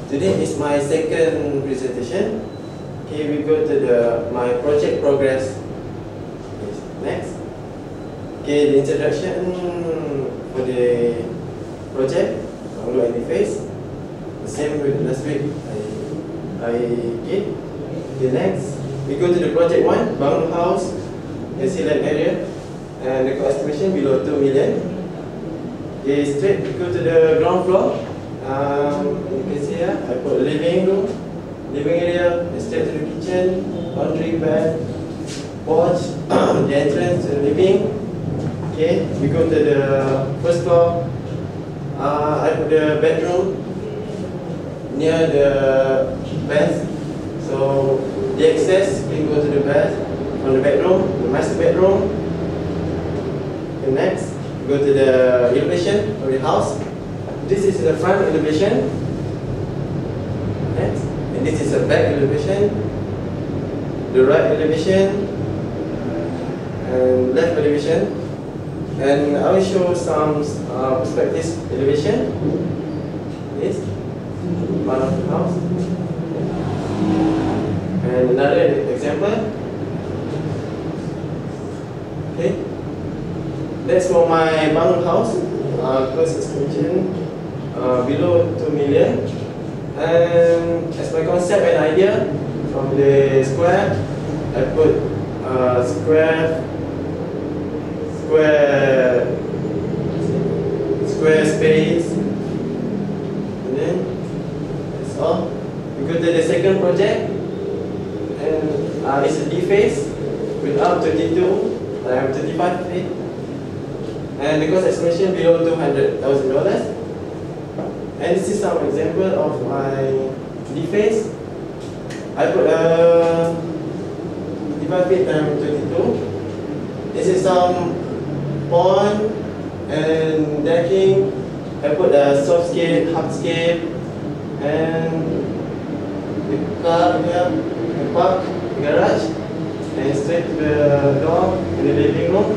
Today is my second presentation. Okay, we go to my project progress. Yes, next. Okay, the introduction for the project, download interface. The same with last week I did. Okay, next. We go to the project 1, bangun house, the select area, and the cost estimation below 2 million. Okay, straight we go to the ground floor. You can see here, I put living room, living area, straight to the kitchen, laundry, bed, porch, the entrance to the living. Okay, we go to the first floor. I put the bedroom near the bed. So the access, we go to the bed from the bedroom, the master bedroom. Okay, next, we go to the elevation of the house. This is the front elevation. Next, and this is the back elevation, the right elevation, and left elevation. And I will show some perspective elevation. This part of the house. And another example. Okay, that's for my bangun house. Cost estimation below 2 million. And as my concept and idea, from the square, I put square space, and then that's all. We go to the second project, and it's a D-phase with up 22, I have 35 feet, and the cost estimation below $200,000. And this is some example of my D-phase. I put 35 feet times 22. This is some pond and decking. I put a soft scape, hard scape, and the car here, the park, the garage, and straight to the door in the living room.